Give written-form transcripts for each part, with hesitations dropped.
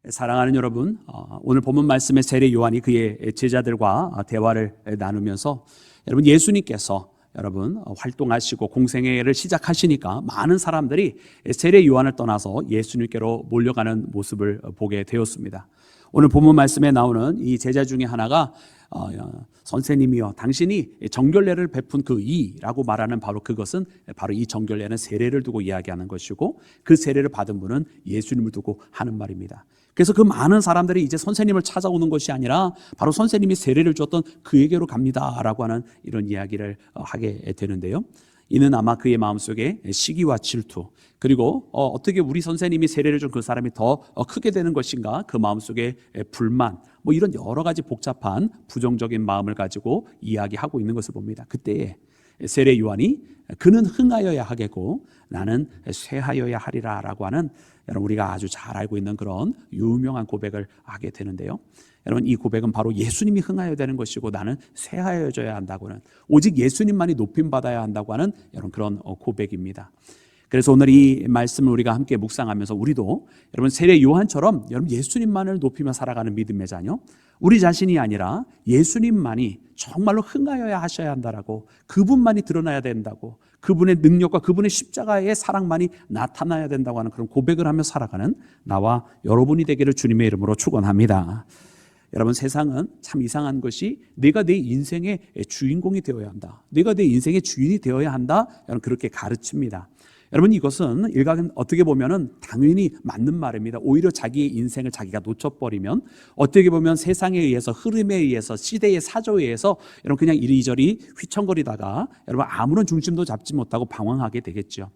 사랑하는 여러분, 오늘 본문 말씀의 세례 요한이 그의 제자들과 대화를 나누면서 여러분 예수님께서 여러분 활동하시고 공생애를 시작하시니까 많은 사람들이 세례 요한을 떠나서 예수님께로 몰려가는 모습을 보게 되었습니다. 오늘 본문 말씀에 나오는 이 제자 중에 하나가 선생님이여 당신이 정결례를 베푼 그 이라고 말하는 바로 그것은 바로 이 정결례는 세례를 두고 이야기하는 것이고 그 세례를 받은 분은 예수님을 두고 하는 말입니다. 그래서 그 많은 사람들이 이제 선생님을 찾아오는 것이 아니라 바로 선생님이 세례를 줬던 그에게로 갑니다라고 하는 이런 이야기를 하게 되는데요. 이는 아마 그의 마음속에 시기와 질투, 그리고 어떻게 우리 선생님이 세례를 준 그 사람이 더 크게 되는 것인가, 그 마음속에 불만, 이런 여러 가지 복잡한 부정적인 마음을 가지고 이야기하고 있는 것을 봅니다. 그때에 세례 요한이 그는 흥하여야 하겠고 나는 쇠하여야 하리라 라고 하는, 여러분 우리가 아주 잘 알고 있는 그런 유명한 고백을 하게 되는데요. 여러분 이 고백은 바로 예수님이 흥하여야 되는 것이고 나는 쇠하여져야 한다고는, 오직 예수님만이 높임받아야 한다고 하는 여러분 그런 고백입니다. 그래서 오늘 이 말씀을 우리가 함께 묵상하면서 우리도 여러분 세례 요한처럼 여러분 예수님만을 높이며 살아가는 믿음의 자녀, 우리 자신이 아니라 예수님만이 정말로 흥하여야 하셔야 한다라고, 그분만이 드러나야 된다고, 그분의 능력과 그분의 십자가의 사랑만이 나타나야 된다고 하는 그런 고백을 하며 살아가는 나와 여러분이 되기를 주님의 이름으로 축원합니다. 여러분 세상은 참 이상한 것이 내가 내 인생의 주인공이 되어야 한다, 내가 내 인생의 주인이 되어야 한다, 여러분 그렇게 가르칩니다. 여러분 이것은 일각은 어떻게 보면 당연히 맞는 말입니다. 오히려 자기의 인생을 자기가 놓쳐버리면 어떻게 보면 세상에 의해서, 흐름에 의해서, 시대의 사조에 의해서 여러분 그냥 이리저리 휘청거리다가 여러분 아무런 중심도 잡지 못하고 방황하게 되겠죠.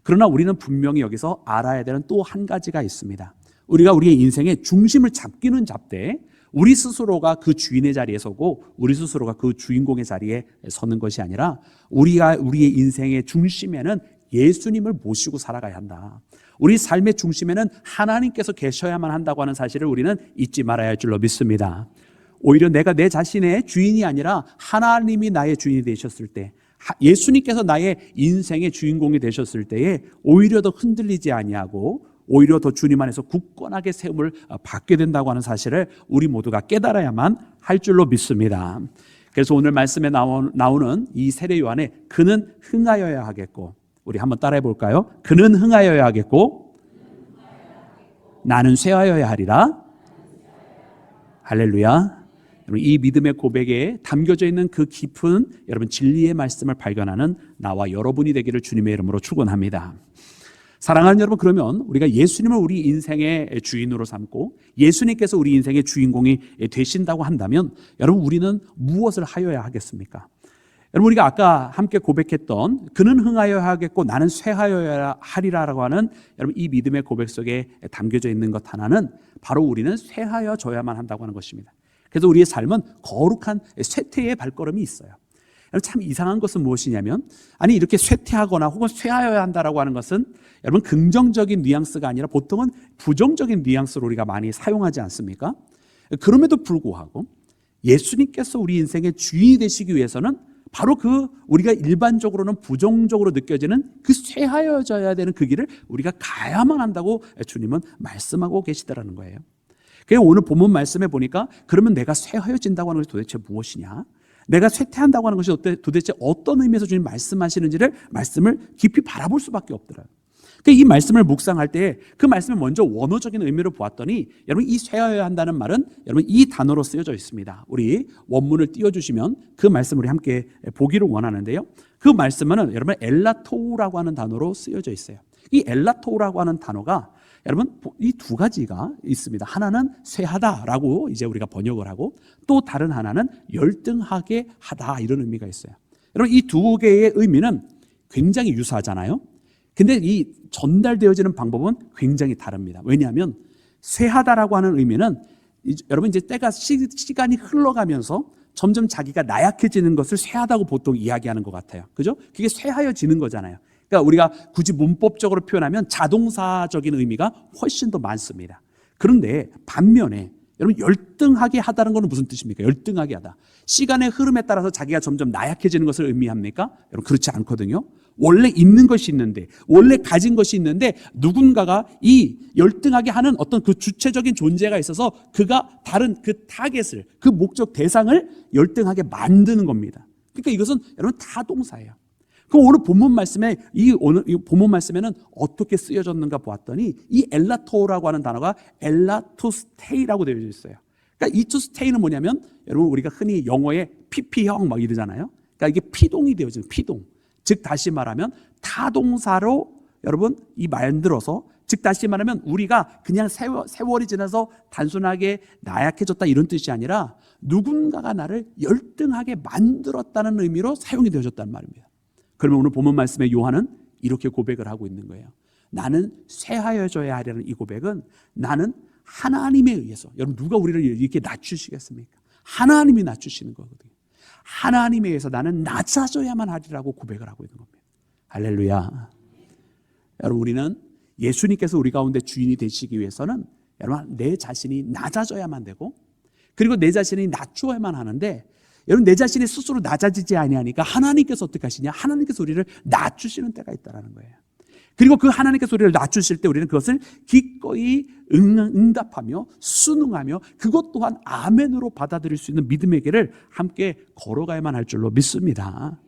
그러나 우리는 분명히 여기서 알아야 되는 또 한 가지가 있습니다. 우리가 우리의 인생의 중심을 잡기는 잡되 우리 스스로가 그 주인의 자리에 서고 우리 스스로가 그 주인공의 자리에 서는 것이 아니라 우리가 우리의 인생의 중심에는 예수님을 모시고 살아가야 한다. 우리 삶의 중심에는 하나님께서 계셔야만 한다고 하는 사실을 우리는 잊지 말아야 할 줄로 믿습니다. 오히려 내가 내 자신의 주인이 아니라 하나님이 나의 주인이 되셨을 때, 예수님께서 나의 인생의 주인공이 되셨을 때에 오히려 더 흔들리지 아니하고 오히려 더 주님 안에서 굳건하게 세움을 받게 된다고 하는 사실을 우리 모두가 깨달아야만 할 줄로 믿습니다. 그래서 오늘 말씀에 나오는 이 세례 요한의 그는 흥하여야 하겠고, 우리 한번 따라해 볼까요? 그는 흥하여야 하겠고 나는 쇠하여야 하리라. 할렐루야. 이 믿음의 고백에 담겨져 있는 그 깊은 여러분 진리의 말씀을 발견하는 나와 여러분이 되기를 주님의 이름으로 축원합니다. 사랑하는 여러분, 그러면 우리가 예수님을 우리 인생의 주인으로 삼고 예수님께서 우리 인생의 주인공이 되신다고 한다면 여러분 우리는 무엇을 하여야 하겠습니까? 여러분 우리가 아까 함께 고백했던 그는 흥하여야 하겠고 나는 쇠하여야 하리라라고 하는 여러분 이 믿음의 고백 속에 담겨져 있는 것 하나는 바로 우리는 쇠하여져야만 한다고 하는 것입니다. 그래서 우리의 삶은 거룩한 쇠퇴의 발걸음이 있어요. 여러분 참 이상한 것은 무엇이냐면, 아니 이렇게 쇠퇴하거나 혹은 쇠하여야 한다라고 하는 것은 여러분 긍정적인 뉘앙스가 아니라 보통은 부정적인 뉘앙스로 우리가 많이 사용하지 않습니까? 그럼에도 불구하고 예수님께서 우리 인생의 주인이 되시기 위해서는 바로 그 우리가 일반적으로는 부정적으로 느껴지는 그 쇠하여져야 되는 그 길을 우리가 가야만 한다고 주님은 말씀하고 계시더라는 거예요. 그래서 오늘 본문 말씀에 보니까 그러면 내가 쇠하여진다고 하는 것이 도대체 무엇이냐? 내가 쇠퇴한다고 하는 것이 도대체 어떤 의미에서 주님 말씀하시는지를 말씀을 깊이 바라볼 수밖에 없더라고요. 이 말씀을 묵상할 때 그 말씀을 먼저 원어적인 의미로 보았더니 여러분 이 쇠하여야 한다는 말은 여러분 이 단어로 쓰여져 있습니다. 우리 원문을 띄워주시면 그 말씀을 우리 함께 보기를 원하는데요. 그 말씀은 여러분 엘라토우라고 하는 단어로 쓰여져 있어요. 이 엘라토우라고 하는 단어가 여러분 이 두 가지가 있습니다. 하나는 쇠하다라고 이제 우리가 번역을 하고 또 다른 하나는 열등하게 하다, 이런 의미가 있어요. 여러분 이 두 개의 의미는 굉장히 유사하잖아요. 근데 이 전달되어지는 방법은 굉장히 다릅니다. 왜냐하면 쇠하다라고 하는 의미는 여러분 이제 때가 시간이 흘러가면서 점점 자기가 나약해지는 것을 쇠하다고 보통 이야기하는 것 같아요. 그죠? 그게 쇠하여지는 거잖아요. 그러니까 우리가 굳이 문법적으로 표현하면 자동사적인 의미가 훨씬 더 많습니다. 그런데 반면에 여러분 열등하게 하다는 것은 무슨 뜻입니까? 열등하게 하다. 시간의 흐름에 따라서 자기가 점점 나약해지는 것을 의미합니까? 여러분 그렇지 않거든요. 원래 있는 것이 있는데, 원래 가진 것이 있는데 누군가가 이 열등하게 하는 어떤 그 주체적인 존재가 있어서 그가 다른 그 타겟을, 그 목적 대상을 열등하게 만드는 겁니다. 그러니까 이것은 여러분 다 동사예요. 그럼 오늘 본문 말씀에 이 본문 말씀에는 어떻게 쓰여졌는가 보았더니 이 엘라토라고 하는 단어가 엘라투스테이라고 되어 있어요. 그러니까 이 투스테이는 뭐냐면 여러분 우리가 흔히 영어에 PP형 막 이러잖아요. 그러니까 이게 피동이 되어지는 피동. 즉 다시 말하면 타동사로 여러분 이 만들어서 즉 다시 말하면 우리가 그냥 세월이 지나서 단순하게 나약해졌다 이런 뜻이 아니라 누군가가 나를 열등하게 만들었다는 의미로 사용이 되어졌단 말입니다. 그러면 오늘 본문 말씀에 요한은 이렇게 고백을 하고 있는 거예요. 나는 쇠하여져야 하려는 이 고백은 나는 하나님에 의해서, 여러분 누가 우리를 이렇게 낮추시겠습니까? 하나님이 낮추시는 거거든요. 하나님에 의해서 나는 낮아져야만 하리라고 고백을 하고 있는 겁니다. 할렐루야. 여러분 우리는 예수님께서 우리 가운데 주인이 되시기 위해서는 여러분 내 자신이 낮아져야만 되고 그리고 내 자신이 낮추어야만 하는데 여러분 내 자신이 스스로 낮아지지 아니하니까 하나님께서 어떻게 하시냐? 하나님께서 우리를 낮추시는 때가 있다는 거예요. 그리고 그 하나님께서 우리를 낮추실 때 우리는 그것을 기꺼이 응답하며 순응하며 그것 또한 아멘으로 받아들일 수 있는 믿음의 길을 함께 걸어가야만 할 줄로 믿습니다.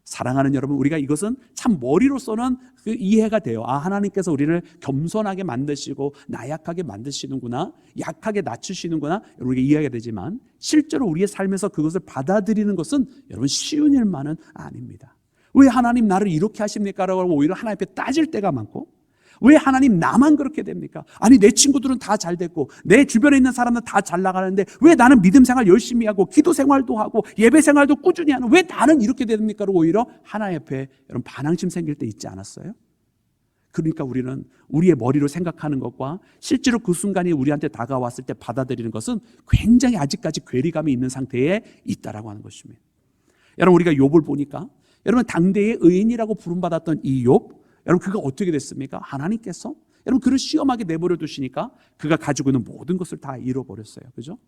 사랑하는 여러분, 우리가 이것은 참 머리로서는 그 이해가 돼요. 아, 하나님께서 우리를 겸손하게 만드시고 나약하게 만드시는구나, 약하게 낮추시는구나, 우리가 이해가 되지만 실제로 우리의 삶에서 그것을 받아들이는 것은 여러분 쉬운 일만은 아닙니다. 왜 하나님 나를 이렇게 하십니까? 라고 오히려 하나님 앞에 따질 때가 많고, 왜 하나님 나만 그렇게 됩니까? 아니 내 친구들은 다 잘 됐고 내 주변에 있는 사람은 다 잘 나가는데 왜 나는 믿음 생활 열심히 하고 기도 생활도 하고 예배 생활도 꾸준히 하는 왜 나는 이렇게 됩니까? 라고 오히려 하나님 앞에 여러분 반항심 생길 때 있지 않았어요? 그러니까 우리는 우리의 머리로 생각하는 것과 실제로 그 순간이 우리한테 다가왔을 때 받아들이는 것은 굉장히 아직까지 괴리감이 있는 상태에 있다라고 하는 것입니다. 여러분 우리가 욥을 보니까 여러분 당대의 의인이라고 부름받았던 이 욥, 여러분 그가 어떻게 됐습니까? 하나님께서 여러분 그를 시험하게 내버려 두시니까 그가 가지고 있는 모든 것을 다 잃어버렸어요. 그죠?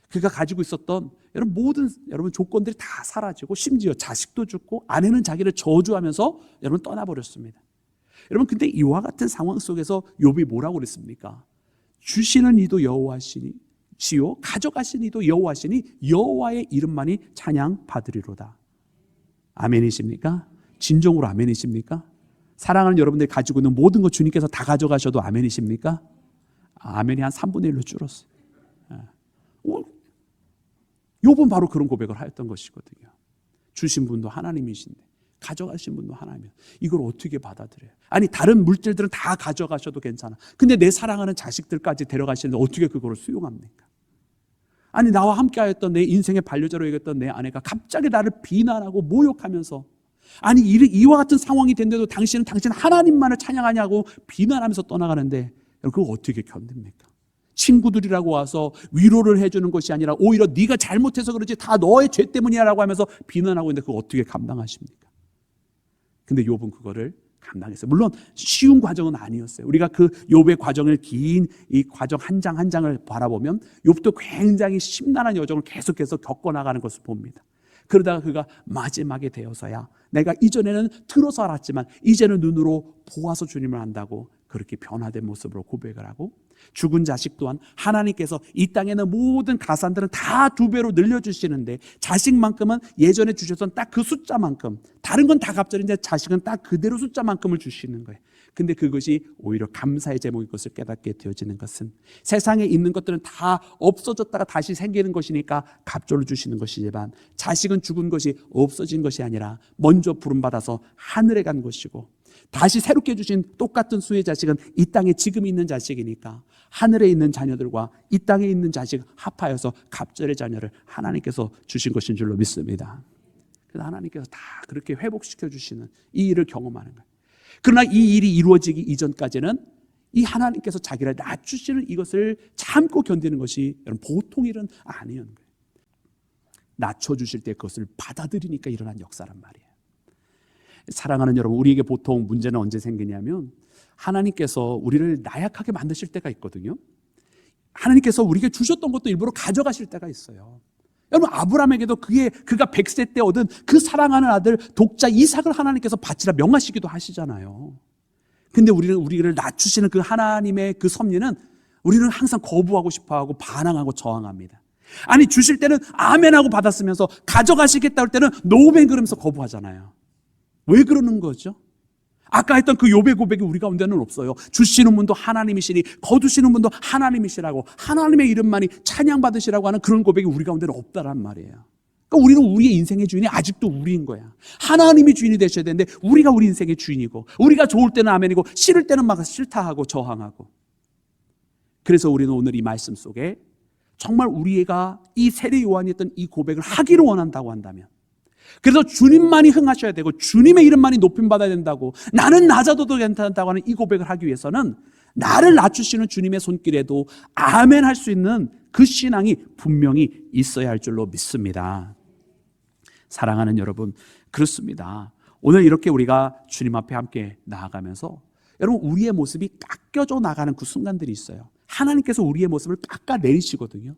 그가 가지고 있었던 여러분 모든 여러분 조건들이 다 사라지고 심지어 자식도 죽고 아내는 자기를 저주하면서 여러분 떠나버렸습니다. 여러분 근데 이와 같은 상황 속에서 욥이 뭐라고 그랬습니까? 주시는 이도 여호와시니 지요 가져가신 이도 여호와시니 여호와의 이름만이 찬양 받으리로다. 아멘이십니까? 진정으로 아멘이십니까? 사랑하는 여러분들이 가지고 있는 모든 것 주님께서 다 가져가셔도 아멘이십니까? 아멘이 한 3분의 1로 줄었어요. 욥은 바로 그런 고백을 하였던 것이거든요. 주신 분도 하나님이신데 가져가신 분도 하나님이에요. 이걸 어떻게 받아들여요? 아니 다른 물질들은 다 가져가셔도 괜찮아. 근데 내 사랑하는 자식들까지 데려가시는데 어떻게 그걸 수용합니까? 아니 나와 함께 하였던 내 인생의 반려자로 여겼던 내 아내가 갑자기 나를 비난하고 모욕하면서 아니 이와 같은 상황이 된데도 당신은 당신 하나님만을 찬양하냐고 비난하면서 떠나가는데 그거 어떻게 견딥니까? 친구들이라고 와서 위로를 해주는 것이 아니라 오히려 네가 잘못해서 그러지 다 너의 죄 때문이야라고 하면서 비난하고 있는데 그거 어떻게 감당하십니까? 근데 욥은 그거를 감당했어요. 물론 쉬운 과정은 아니었어요. 우리가 그 욥의 과정을 긴 이 과정 한 장 한 장을 바라보면 욥도 굉장히 심란한 여정을 계속해서 겪어나가는 것을 봅니다. 그러다가 그가 마지막에 되어서야 내가 이전에는 들어서 알았지만 이제는 눈으로 보아서 주님을 안다고 그렇게 변화된 모습으로 고백을 하고 죽은 자식 또한 하나님께서 이 땅에는 모든 가산들은 다 2배로 늘려주시는데 자식만큼은 예전에 주셨던 딱 그 숫자만큼 다른 건 다 갑절인데 자식은 딱 그대로 숫자만큼을 주시는 거예요. 근데 그것이 오히려 감사의 제목인 것을 깨닫게 되어지는 것은 세상에 있는 것들은 다 없어졌다가 다시 생기는 것이니까 갑절로 주시는 것이지만 자식은 죽은 것이 없어진 것이 아니라 먼저 부름받아서 하늘에 간 것이고 다시 새롭게 주신 똑같은 수의 자식은 이 땅에 지금 있는 자식이니까 하늘에 있는 자녀들과 이 땅에 있는 자식 합하여서 갑절의 자녀를 하나님께서 주신 것인 줄로 믿습니다. 그래서 하나님께서 다 그렇게 회복시켜 주시는 이 일을 경험하는 거예요. 그러나 이 일이 이루어지기 이전까지는 이 하나님께서 자기를 낮추시는 이것을 참고 견디는 것이 여러분 보통 일은 아니었는 거예요. 낮춰주실 때 그것을 받아들이니까 일어난 역사란 말이에요. 사랑하는 여러분, 우리에게 보통 문제는 언제 생기냐면 하나님께서 우리를 나약하게 만드실 때가 있거든요. 하나님께서 우리에게 주셨던 것도 일부러 가져가실 때가 있어요. 여러분, 아브라함에게도 그가 100세 때 얻은 그 사랑하는 아들 독자 이삭을 하나님께서 바치라 명하시기도 하시잖아요. 근데 우리를 낮추시는 그 하나님의 그 섭리는 우리는 항상 거부하고 싶어하고 반항하고 저항합니다. 아니, 주실 때는 아멘하고 받았으면서 가져가시겠다 할 때는 노멘 그러면서 거부하잖아요. 왜 그러는 거죠? 아까 했던 그 욥의 고백이 우리 가운데는 없어요. 주시는 분도 하나님이시니 거두시는 분도 하나님이시라고, 하나님의 이름만이 찬양받으시라고 하는 그런 고백이 우리 가운데는 없다란 말이에요. 그러니까 우리는 우리의 인생의 주인이 아직도 우리인 거야. 하나님이 주인이 되셔야 되는데 우리가 우리 인생의 주인이고, 우리가 좋을 때는 아멘이고 싫을 때는 막 싫다하고 저항하고. 그래서 우리는 오늘 이 말씀 속에 정말 우리가 이 세례 요한이 했던 이 고백을 하기를 원한다고 한다면, 그래서 주님만이 흥하셔야 되고 주님의 이름만이 높임받아야 된다고, 나는 낮아도 괜찮다고 하는 이 고백을 하기 위해서는 나를 낮추시는 주님의 손길에도 아멘 할 수 있는 그 신앙이 분명히 있어야 할 줄로 믿습니다. 사랑하는 여러분, 그렇습니다. 오늘 이렇게 우리가 주님 앞에 함께 나아가면서 여러분, 우리의 모습이 깎여져 나가는 그 순간들이 있어요. 하나님께서 우리의 모습을 깎아내리시거든요.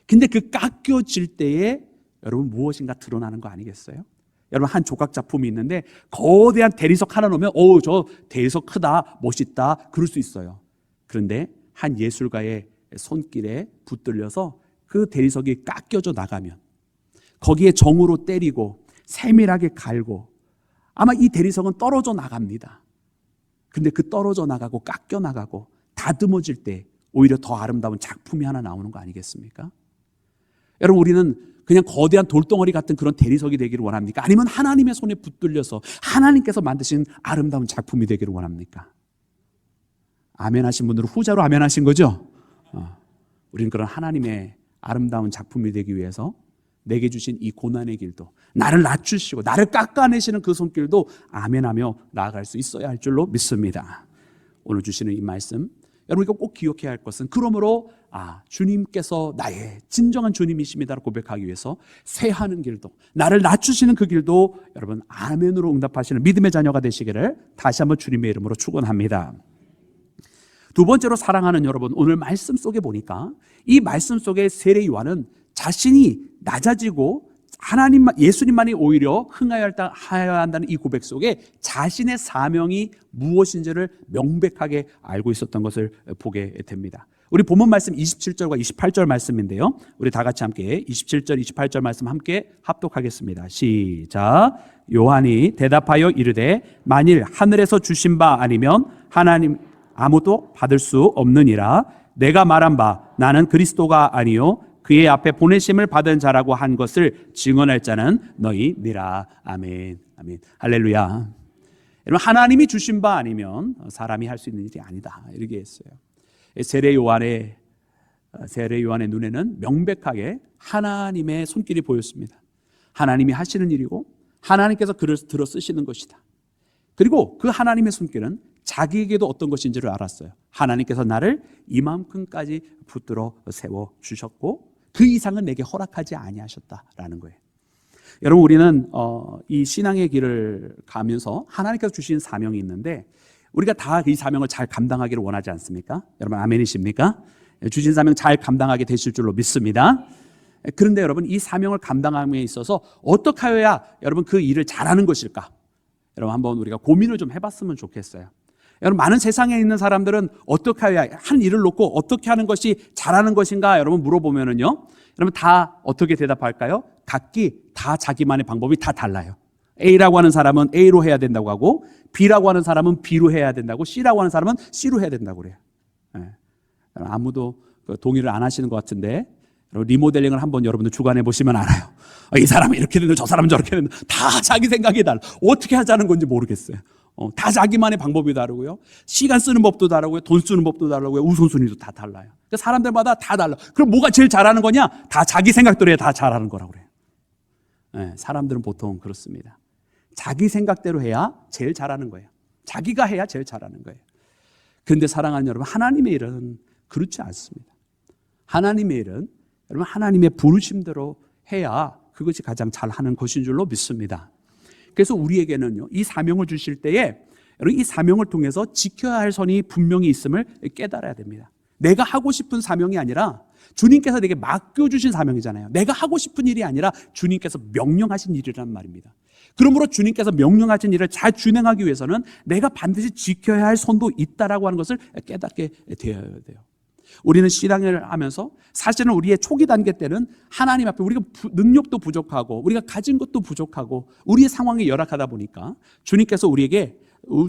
근데 그 깎여질 때에 여러분 무엇인가 드러나는 거 아니겠어요? 여러분, 한 조각 작품이 있는데 거대한 대리석 하나 놓으면 저 대리석 크다, 멋있다 그럴 수 있어요. 그런데 한 예술가의 손길에 붙들려서 그 대리석이 깎여져 나가면, 거기에 정으로 때리고 세밀하게 갈고 아마 이 대리석은 떨어져 나갑니다. 근데 그 떨어져 나가고 깎여 나가고 다듬어질 때 오히려 더 아름다운 작품이 하나 나오는 거 아니겠습니까? 여러분, 우리는 그냥 거대한 돌덩어리 같은 그런 대리석이 되기를 원합니까? 아니면 하나님의 손에 붙들려서 하나님께서 만드신 아름다운 작품이 되기를 원합니까? 아멘 하신 분들은 후자로 아멘 하신 거죠? 우리는 그런 하나님의 아름다운 작품이 되기 위해서 내게 주신 이 고난의 길도, 나를 낮추시고 나를 깎아내시는 그 손길도 아멘하며 나아갈 수 있어야 할 줄로 믿습니다. 오늘 주시는 이 말씀, 여러분 이거 꼭 기억해야 할 것은, 그러므로 주님께서 나의 진정한 주님이십니다라고 고백하기 위해서 쇠하는 길도, 나를 낮추시는 그 길도 여러분 아멘으로 응답하시는 믿음의 자녀가 되시기를 다시 한번 주님의 이름으로 축원합니다. 두 번째로 사랑하는 여러분, 오늘 말씀 속에 보니까 이 말씀 속에 세례 요한은 자신이 낮아지고 하나님만, 예수님만이 오히려 흥하여야 한다는 이 고백 속에 자신의 사명이 무엇인지를 명백하게 알고 있었던 것을 보게 됩니다. 우리 본문 말씀 27절과 28절 말씀인데요, 우리 다 같이 함께 27절 28절 말씀 함께 합독하겠습니다. 시작. 요한이 대답하여 이르되 만일 하늘에서 주신 바 아니면 하나님 아무도 받을 수 없느니라. 내가 말한 바 나는 그리스도가 아니요 그의 앞에 보내심을 받은 자라고 한 것을 증언할 자는 너희니라. 아멘. 아멘. 할렐루야. 여러분, 하나님이 주신 바 아니면 사람이 할 수 있는 일이 아니다, 이렇게 했어요. 세례 요한의 눈에는 명백하게 하나님의 손길이 보였습니다. 하나님이 하시는 일이고 하나님께서 그를 들어 쓰시는 것이다. 그리고 그 하나님의 손길은 자기에게도 어떤 것인지를 알았어요. 하나님께서 나를 이만큼까지 붙들어 세워 주셨고 그 이상은 내게 허락하지 아니하셨다라는 거예요. 여러분, 우리는 이 신앙의 길을 가면서 하나님께서 주신 사명이 있는데 우리가 다 이 사명을 잘 감당하기를 원하지 않습니까? 여러분 아멘이십니까? 주신 사명 잘 감당하게 되실 줄로 믿습니다. 그런데 여러분, 이 사명을 감당함에 있어서 어떻게 하여야 여러분 그 일을 잘하는 것일까? 여러분 한번 우리가 고민을 좀 해봤으면 좋겠어요. 여러분, 많은 세상에 있는 사람들은 어떻게 해야 한 일을 놓고 어떻게 하는 것이 잘하는 것인가 여러분 물어보면은요, 여러분 다 어떻게 대답할까요? 각기 다 자기만의 방법이 다 달라요. A라고 하는 사람은 A로 해야 된다고 하고, B라고 하는 사람은 B로 해야 된다고, C라고 하는 사람은 C로 해야 된다고 그래요. 아무도 동의를 안 하시는 것 같은데, 리모델링을 한번 여러분들 주관해 보시면 알아요. 이 사람은 이렇게 된다, 저 사람은 저렇게 된다. 다 자기 생각이 달라. 어떻게 하자는 건지 모르겠어요. 다 자기만의 방법이 다르고요, 시간 쓰는 법도 다르고요, 돈 쓰는 법도 다르고요, 우선순위도 다 달라요. 그러니까 사람들마다 다 달라. 그럼 뭐가 제일 잘하는 거냐? 다 자기 생각대로 해야 다 잘하는 거라고 그래요. 사람들은 보통 그렇습니다. 자기 생각대로 해야 제일 잘하는 거예요. 자기가 해야 제일 잘하는 거예요. 그런데 사랑하는 여러분, 하나님의 일은 그렇지 않습니다. 하나님의 일은 여러분 하나님의 부르심대로 해야 그것이 가장 잘하는 것인 줄로 믿습니다. 그래서 우리에게는요, 이 사명을 주실 때에 여러분 이 사명을 통해서 지켜야 할 선이 분명히 있음을 깨달아야 됩니다. 내가 하고 싶은 사명이 아니라 주님께서 내게 맡겨주신 사명이잖아요. 내가 하고 싶은 일이 아니라 주님께서 명령하신 일이란 말입니다. 그러므로 주님께서 명령하신 일을 잘 준행하기 위해서는 내가 반드시 지켜야 할 선도 있다라고 하는 것을 깨닫게 되어야 돼요. 우리는 신앙을 하면서 사실은 우리의 초기 단계 때는 하나님 앞에 우리가 능력도 부족하고 우리가 가진 것도 부족하고 우리의 상황이 열악하다 보니까 주님께서 우리에게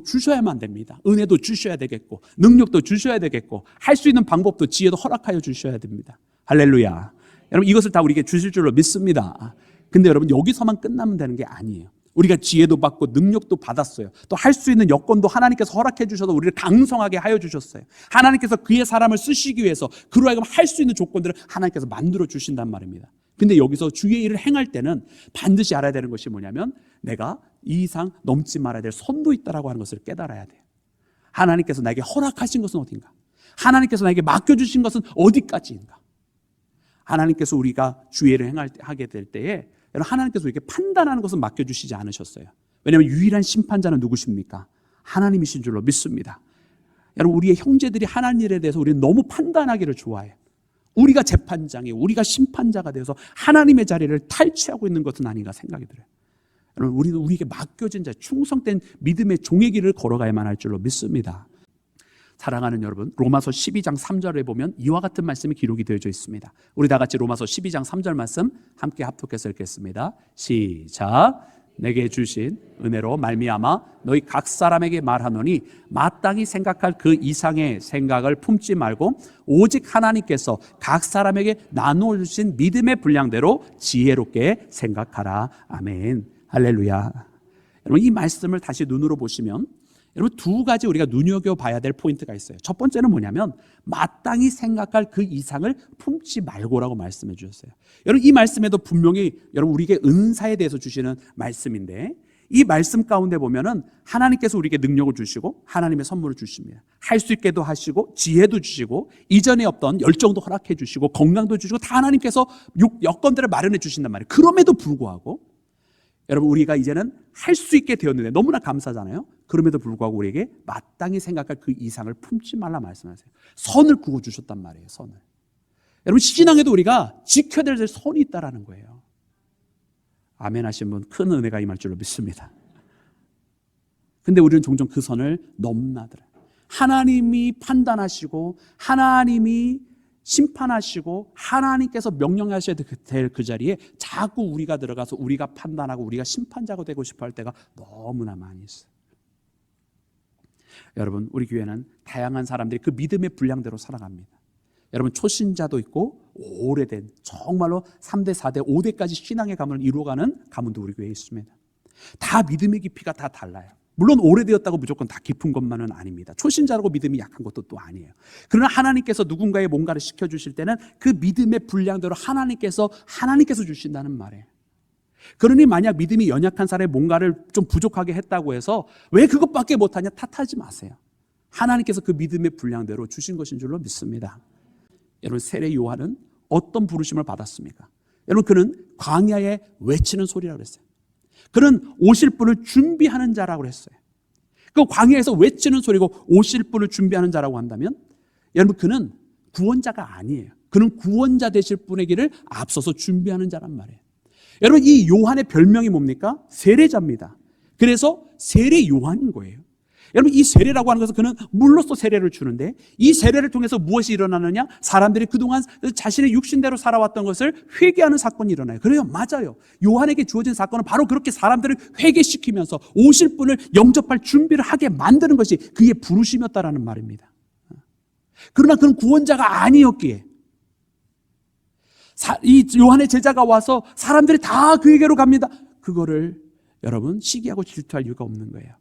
주셔야만 됩니다. 은혜도 주셔야 되겠고 능력도 주셔야 되겠고 할 수 있는 방법도 지혜도 허락하여 주셔야 됩니다. 할렐루야. 여러분 이것을 다 우리에게 주실 줄로 믿습니다. 근데 여러분 여기서만 끝나면 되는 게 아니에요. 우리가 지혜도 받고 능력도 받았어요. 또 할 수 있는 여건도 하나님께서 허락해 주셔서 우리를 강성하게 하여 주셨어요. 하나님께서 그의 사람을 쓰시기 위해서 그로 하여금 할 수 있는 조건들을 하나님께서 만들어 주신단 말입니다. 근데 여기서 주의 일을 행할 때는 반드시 알아야 되는 것이 뭐냐면 내가 이 이상 넘지 말아야 될 선도 있다라고 하는 것을 깨달아야 돼요. 하나님께서 나에게 허락하신 것은 어딘가? 하나님께서 나에게 맡겨주신 것은 어디까지인가? 하나님께서 우리가 주의 일을 하게 될 때에 하나님께서 우리에게 판단하는 것은 맡겨주시지 않으셨어요. 왜냐하면 유일한 심판자는 누구십니까? 하나님이신 줄로 믿습니다. 여러분 우리의 형제들이 하나님 일에 대해서 우리는 너무 판단하기를 좋아해요. 우리가 재판장이 우리가 심판자가 되어서 하나님의 자리를 탈취하고 있는 것은 아닌가 생각이 들어요. 여러분 우리는 우리에게 맡겨진 자 충성된 믿음의 종의 길을 걸어가야만 할 줄로 믿습니다. 사랑하는 여러분, 로마서 12장 3절에 보면 이와 같은 말씀이 기록이 되어져 있습니다. 우리 다 같이 로마서 12장 3절 말씀 함께 합독해서 읽겠습니다. 시작. 내게 주신 은혜로 말미암아 너희 각 사람에게 말하노니 마땅히 생각할 그 이상의 생각을 품지 말고 오직 하나님께서 각 사람에게 나누어 주신 믿음의 분량대로 지혜롭게 생각하라. 아멘. 할렐루야. 여러분 이 말씀을 다시 눈으로 보시면 여러분 두 가지 우리가 눈여겨봐야 될 포인트가 있어요. 첫 번째는 뭐냐면 마땅히 생각할 그 이상을 품지 말고라고 말씀해 주셨어요. 여러분 이 말씀에도 분명히 여러분 우리에게 은사에 대해서 주시는 말씀인데 이 말씀 가운데 보면은 하나님께서 우리에게 능력을 주시고 하나님의 선물을 주십니다. 할 수 있게도 하시고 지혜도 주시고 이전에 없던 열정도 허락해 주시고 건강도 주시고 다 하나님께서 여건들을 마련해 주신단 말이에요. 그럼에도 불구하고 여러분 우리가 이제는 할 수 있게 되었는데 너무나 감사하잖아요. 그럼에도 불구하고 우리에게 마땅히 생각할 그 이상을 품지 말라 말씀하세요. 선을 구워주셨단 말이에요. 선을. 여러분 신앙에도 우리가 지켜야 될 선이 있다라는 거예요. 아멘 하신 분 큰 은혜가 임할 줄로 믿습니다. 근데 우리는 종종 그 선을 넘나들어요. 하나님이 판단하시고 하나님이 심판하시고 하나님께서 명령하셔야 될 그 자리에 자꾸 우리가 들어가서 우리가 판단하고 우리가 심판자가 되고 싶어 할 때가 너무나 많이 있어요. 여러분 우리 교회는 다양한 사람들이 그 믿음의 분량대로 살아갑니다. 여러분 초신자도 있고 오래된 정말로 3대, 4대, 5대까지 신앙의 가문을 이루어가는 가문도 우리 교회에 있습니다. 다 믿음의 깊이가 다 달라요. 물론 오래되었다고 무조건 다 깊은 것만은 아닙니다. 초신자라고 믿음이 약한 것도 또 아니에요. 그러나 하나님께서 누군가의 뭔가를 시켜주실 때는 그 믿음의 분량대로 하나님께서 주신다는 말이에요. 그러니 만약 믿음이 연약한 사람의 뭔가를 좀 부족하게 했다고 해서 왜 그것밖에 못하냐 탓하지 마세요. 하나님께서 그 믿음의 분량대로 주신 것인 줄로 믿습니다. 여러분 세례 요한은 어떤 부르심을 받았습니까? 여러분 그는 광야에 외치는 소리라고 그랬어요. 그는 오실 분을 준비하는 자라고 했어요. 그 광야에서 외치는 소리고 오실 분을 준비하는 자라고 한다면 여러분 그는 구원자가 아니에요. 그는 구원자 되실 분의 길을 앞서서 준비하는 자란 말이에요. 여러분 이 요한의 별명이 뭡니까? 세례자입니다. 그래서 세례 요한인 거예요. 여러분 이 세례라고 하는 것은 그는 물로써 세례를 주는데 이 세례를 통해서 무엇이 일어나느냐? 사람들이 그동안 자신의 육신대로 살아왔던 것을 회개하는 사건이 일어나요. 그래요. 맞아요. 요한에게 주어진 사건은 바로 그렇게 사람들을 회개시키면서 오실 분을 영접할 준비를 하게 만드는 것이 그의 부르심이었다라는 말입니다. 그러나 그는 구원자가 아니었기에 이 요한의 제자가 와서 사람들이 다 그에게로 갑니다. 그거를 여러분 시기하고 질투할 이유가 없는 거예요.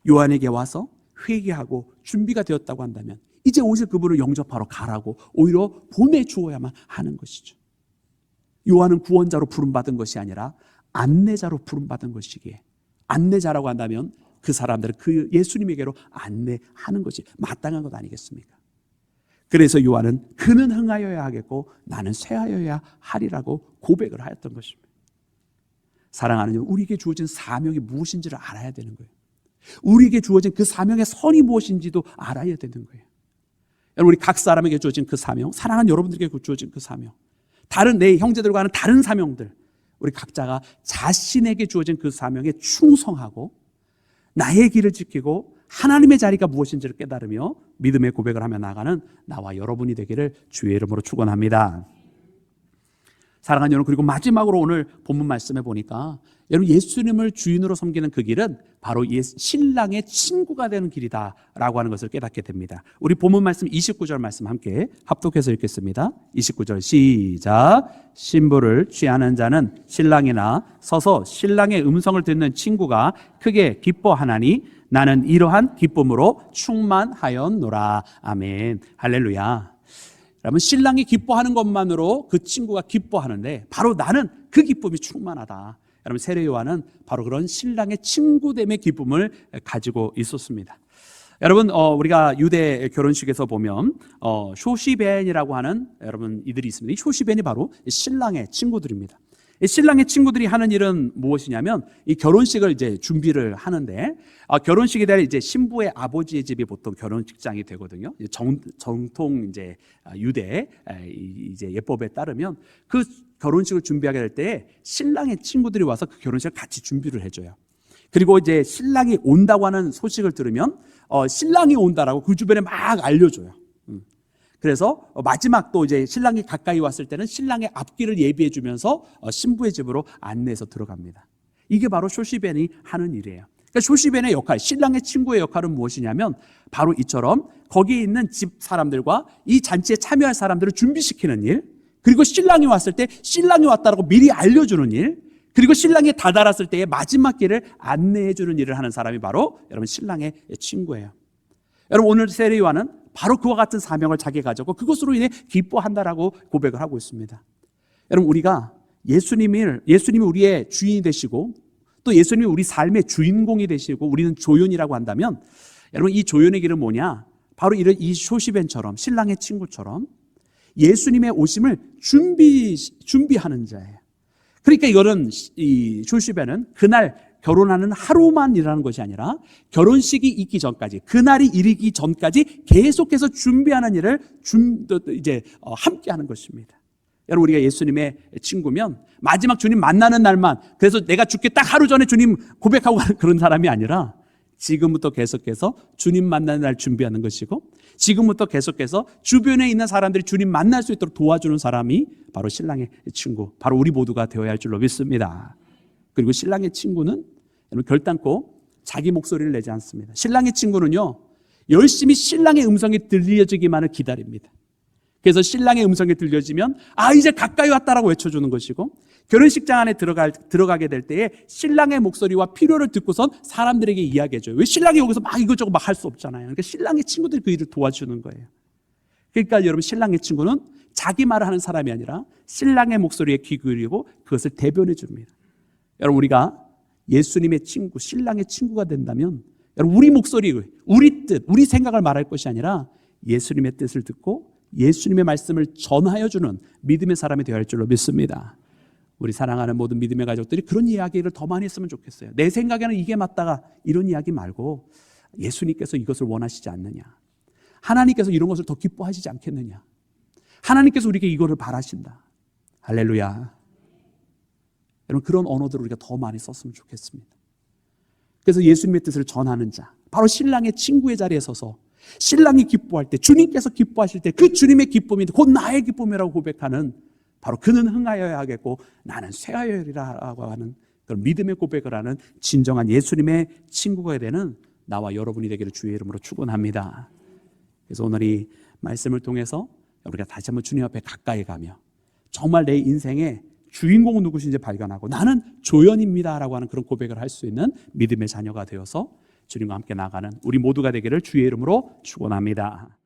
요한에게 와서 회개하고 준비가 되었다고 한다면 이제 오실 그분을 영접하러 가라고 오히려 보내주어야만 하는 것이죠. 요한은 구원자로 부름받은 것이 아니라 안내자로 부름받은 것이기에 안내자라고 한다면 그 사람들을 그 예수님에게로 안내하는 것이 마땅한 것 아니겠습니까? 그래서 요한은 그는 흥하여야 하겠고 나는 쇠하여야 하리라고 고백을 하였던 것입니다. 사랑하는 여러분, 우리에게 주어진 사명이 무엇인지를 알아야 되는 거예요. 우리에게 주어진 그 사명의 선이 무엇인지도 알아야 되는 거예요. 여러분, 우리 각 사람에게 주어진 그 사명, 사랑하는 여러분들에게 주어진 그 사명, 다른 내 형제들과 하는 다른 사명들, 우리 각자가 자신에게 주어진 그 사명에 충성하고 나의 길을 지키고 하나님의 자리가 무엇인지를 깨달으며 믿음의 고백을 하며 나가는 나와 여러분이 되기를 주의 이름으로 축원합니다. 사랑하는 여러분, 그리고 마지막으로 오늘 본문 말씀에 보니까 여러분, 예수님을 주인으로 섬기는 그 길은 바로 신랑의 친구가 되는 길이다라고 하는 것을 깨닫게 됩니다. 우리 본문 말씀 29절 말씀 함께 합독해서 읽겠습니다. 29절 시작. 신부를 취하는 자는 신랑이나 서서 신랑의 음성을 듣는 친구가 크게 기뻐하나니 나는 이러한 기쁨으로 충만하였노라. 아멘. 할렐루야. 여러분, 신랑이 기뻐하는 것만으로 그 친구가 기뻐하는데 바로 나는 그 기쁨이 충만하다. 여러분, 세례 요한은 바로 그런 신랑의 친구됨의 기쁨을 가지고 있었습니다. 여러분, 우리가 유대 결혼식에서 보면 쇼시벤이라고 하는 여러분 이들이 있습니다. 이 쇼시벤이 바로 신랑의 친구들입니다. 이 신랑의 친구들이 하는 일은 무엇이냐면 이 결혼식을 이제 준비를 하는데 결혼식에 대한 이제 신부의 아버지의 집이 보통 결혼식장이 되거든요. 정통 이제 유대 이제 예법에 따르면 그 결혼식을 준비하게 될 때 신랑의 친구들이 와서 그 결혼식을 같이 준비를 해줘요. 그리고 이제 신랑이 온다고 하는 소식을 들으면 신랑이 온다라고 그 주변에 막 알려줘요. 그래서 마지막 또 이제 신랑이 가까이 왔을 때는 신랑의 앞길을 예비해 주면서 신부의 집으로 안내해서 들어갑니다. 이게 바로 쇼시벤이 하는 일이에요. 그러니까 쇼시벤의 역할, 신랑의 친구의 역할은 무엇이냐면 바로 이처럼 거기에 있는 집 사람들과 이 잔치에 참여할 사람들을 준비시키는 일, 그리고 신랑이 왔을 때 신랑이 왔다라고 미리 알려주는 일, 그리고 신랑이 다다랐을 때의 마지막 길을 안내해 주는 일을 하는 사람이 바로 여러분 신랑의 친구예요. 여러분, 오늘 세례 요한은 바로 그와 같은 사명을 자기가 가졌고 그것으로 인해 기뻐한다라고 고백을 하고 있습니다. 여러분, 우리가 예수님이 우리의 주인이 되시고 또 예수님이 우리 삶의 주인공이 되시고 우리는 조연이라고 한다면 여러분, 이 조연의 길은 뭐냐? 바로 이런 이 쇼시벤처럼 신랑의 친구처럼 예수님의 오심을 준비하는 자예요. 그러니까 이거는 이 쇼시벤은 그날 결혼하는 하루만 일하는 것이 아니라 결혼식이 있기 전까지, 그날이 이르기 전까지 계속해서 준비하는 일을 이제 함께 하는 것입니다. 여러분, 우리가 예수님의 친구면 마지막 주님 만나는 날만, 그래서 내가 죽기 딱 하루 전에 주님 고백하고 가는 그런 사람이 아니라 지금부터 계속해서 주님 만나는 날 준비하는 것이고 지금부터 계속해서 주변에 있는 사람들이 주님 만날 수 있도록 도와주는 사람이 바로 신랑의 친구, 바로 우리 모두가 되어야 할 줄로 믿습니다. 그리고 신랑의 친구는 결단코 자기 목소리를 내지 않습니다. 신랑의 친구는요, 열심히 신랑의 음성이 들려지기만을 기다립니다. 그래서 신랑의 음성이 들려지면 이제 가까이 왔다라고 외쳐주는 것이고, 결혼식장 안에 들어가게 될 때에 신랑의 목소리와 필요를 듣고선 사람들에게 이야기해줘요. 왜 신랑이 여기서 막 이것저것 막 할 수 없잖아요. 그러니까 신랑의 친구들이 그 일을 도와주는 거예요. 그러니까 여러분, 신랑의 친구는 자기 말을 하는 사람이 아니라 신랑의 목소리에 귀 기울이고 그것을 대변해 줍니다. 여러분, 우리가 예수님의 친구, 신랑의 친구가 된다면 여러분, 우리 목소리, 우리 뜻, 우리 생각을 말할 것이 아니라 예수님의 뜻을 듣고 예수님의 말씀을 전하여 주는 믿음의 사람이 되어야 할 줄로 믿습니다. 우리 사랑하는 모든 믿음의 가족들이 그런 이야기를 더 많이 했으면 좋겠어요. 내 생각에는 이게 맞다가 이런 이야기 말고 예수님께서 이것을 원하시지 않느냐, 하나님께서 이런 것을 더 기뻐하시지 않겠느냐, 하나님께서 우리에게 이거를 바라신다. 할렐루야. 여러분, 그런 언어들을 우리가 더 많이 썼으면 좋겠습니다. 그래서 예수님의 뜻을 전하는 자, 바로 신랑의 친구의 자리에 서서 신랑이 기뻐할 때, 주님께서 기뻐하실 때 그 주님의 기쁨이 곧 나의 기쁨이라고 고백하는, 바로 그는 흥하여야 하겠고 나는 쇠하여리라고 하는 그런 믿음의 고백을 하는 진정한 예수님의 친구가 되는 나와 여러분이 되기를 주의 이름으로 축원합니다. 그래서 오늘 이 말씀을 통해서 우리가 다시 한번 주님 앞에 가까이 가며 정말 내 인생의 주인공은 누구신지 발견하고 나는 조연입니다라고 하는 그런 고백을 할 수 있는 믿음의 자녀가 되어서 주님과 함께 나가는 우리 모두가 되기를 주의 이름으로 축원합니다.